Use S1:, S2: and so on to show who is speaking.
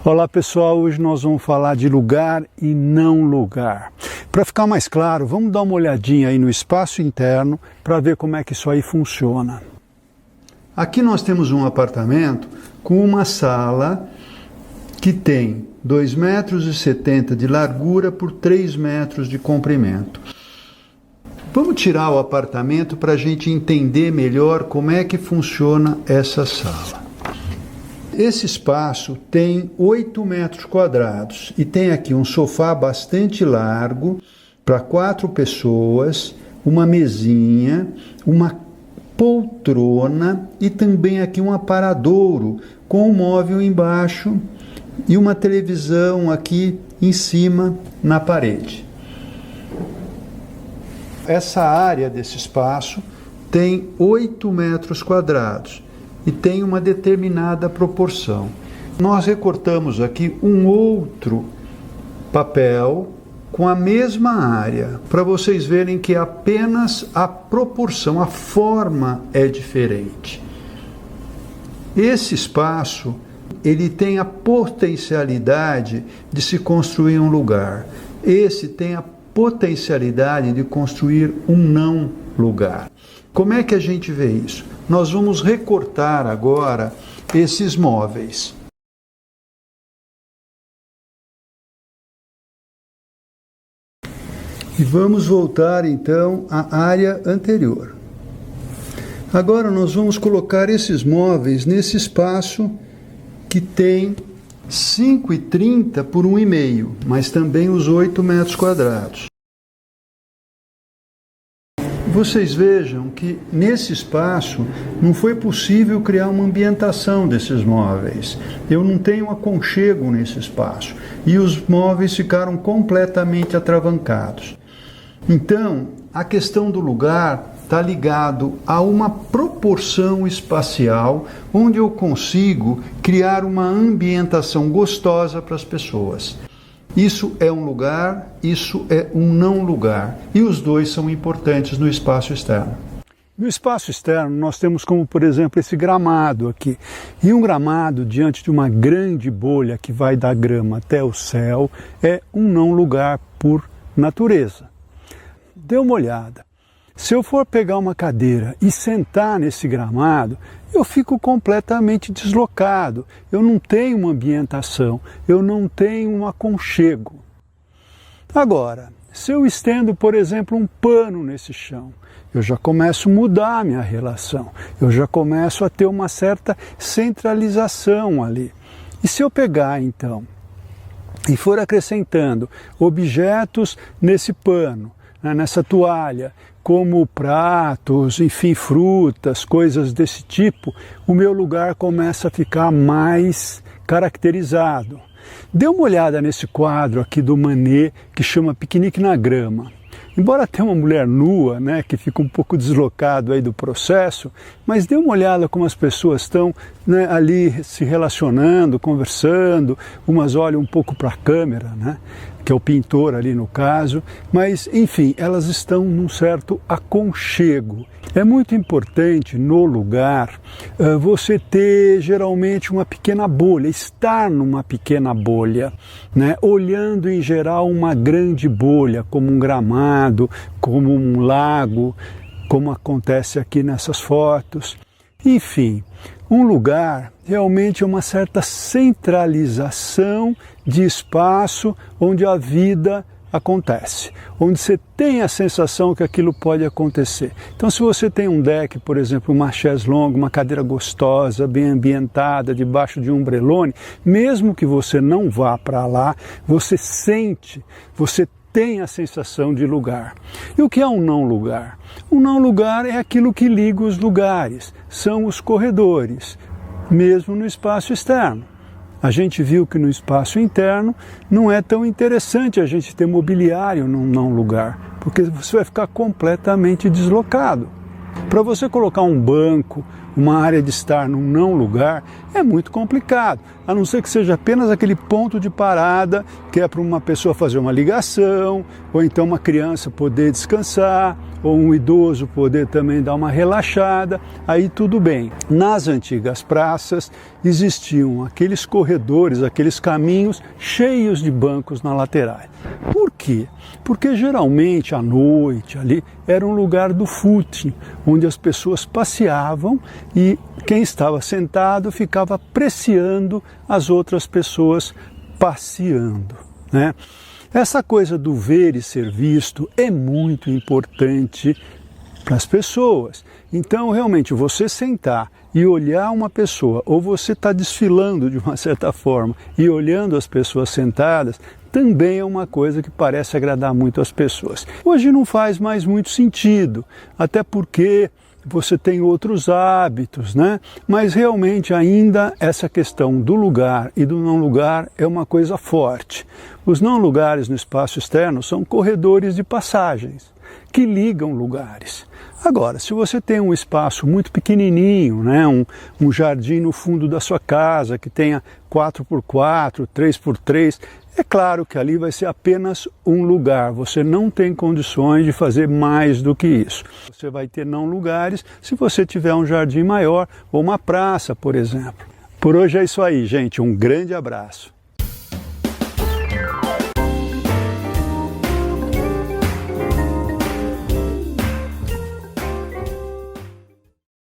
S1: Olá pessoal, hoje nós vamos falar de lugar e não lugar. Para ficar mais claro, vamos dar uma olhadinha aí no espaço interno para ver como é que isso aí funciona. Aqui nós temos um apartamento com uma sala que tem 2,70 metros de largura por 3 metros de comprimento. Vamos tirar o apartamento para a gente entender melhor como é que funciona essa sala. Esse espaço tem 8 metros quadrados e tem aqui um sofá bastante largo para 4 pessoas, uma mesinha, uma poltrona e também aqui um aparadouro com um móvel embaixo e uma televisão aqui em cima na parede. Essa área desse espaço tem 8 metros quadrados. E tem uma determinada proporção. Nós recortamos aqui um outro papel com a mesma área, para vocês verem que apenas a proporção, a forma é diferente. Esse espaço, ele tem a potencialidade de se construir um lugar. Esse tem a potencialidade de construir um não lugar. Como é que a gente vê isso? Nós vamos recortar agora esses móveis. E vamos voltar então à área anterior. Agora nós vamos colocar esses móveis nesse espaço que tem 5,30 por 1,5, mas também os 8 metros quadrados. Vocês vejam que nesse espaço não foi possível criar uma ambientação desses móveis. Eu não tenho aconchego nesse espaço. E os móveis ficaram completamente atravancados. Então, a questão do lugar está ligado a uma proporção espacial onde eu consigo criar uma ambientação gostosa para as pessoas. Isso é um lugar, isso é um não lugar. E os dois são importantes no espaço externo. No espaço externo nós temos como, por exemplo, esse gramado aqui. E um gramado diante de uma grande bolha que vai da grama até o céu é um não lugar por natureza. Dê uma olhada. Se eu for pegar uma cadeira e sentar nesse gramado, eu fico completamente deslocado. Eu não tenho uma ambientação, eu não tenho um aconchego. Agora, se eu estendo, por exemplo, um pano nesse chão, eu já começo a mudar a minha relação, eu já começo a ter uma certa centralização ali. E se eu pegar, então, e for acrescentando objetos nesse pano, nessa toalha, como pratos, enfim, frutas, coisas desse tipo, o meu lugar começa a ficar mais caracterizado. Dê uma olhada nesse quadro aqui do Manet, que chama Piquenique na Grama. Embora tenha uma mulher nua, né, que fica um pouco deslocado aí do processo, mas dê uma olhada como as pessoas estão, né, ali se relacionando, conversando, umas olham um pouco para a câmera, né, que é o pintor ali no caso, mas enfim, elas estão num certo aconchego. É muito importante no lugar você ter geralmente uma pequena bolha, estar numa pequena bolha, né? Olhando em geral uma grande bolha, como um gramado, como um lago, como acontece aqui nessas fotos. Enfim, um lugar realmente é uma certa centralização de espaço onde a vida acontece, onde você tem a sensação que aquilo pode acontecer. Então, se você tem um deck, por exemplo, uma chaise longue, uma cadeira gostosa, bem ambientada, debaixo de um ombrelone, mesmo que você não vá para lá, você sente, você tem a sensação de lugar. E o que é um não lugar? Um não lugar é aquilo que liga os lugares, são os corredores, mesmo no espaço externo. A gente viu que no espaço interno não é tão interessante a gente ter mobiliário num não lugar, porque você vai ficar completamente deslocado. Para você colocar um banco, uma área de estar num não lugar, é muito complicado, a não ser que seja apenas aquele ponto de parada que é para uma pessoa fazer uma ligação, ou então uma criança poder descansar, ou um idoso poder também dar uma relaxada, aí tudo bem. Nas antigas praças existiam aqueles corredores, aqueles caminhos cheios de bancos na lateral. Por quê? Porque geralmente à noite ali era um lugar do footing, onde as pessoas passeavam e quem estava sentado ficava apreciando as outras pessoas passeando, né? Essa coisa do ver e ser visto é muito importante para as pessoas. Então, realmente, você sentar e olhar uma pessoa, ou você está desfilando de uma certa forma e olhando as pessoas sentadas, também é uma coisa que parece agradar muito as pessoas. Hoje não faz mais muito sentido, até porque você tem outros hábitos, né? Mas realmente ainda essa questão do lugar e do não lugar é uma coisa forte. Os não lugares no espaço externo são corredores de passagens que ligam lugares. Agora, se você tem um espaço muito pequenininho, né? um jardim no fundo da sua casa que tenha 4x4, 3x3, é claro que ali vai ser apenas um lugar, você não tem condições de fazer mais do que isso. Você vai ter não lugares se você tiver um jardim maior ou uma praça, por exemplo. Por hoje é isso aí, gente. Um grande abraço.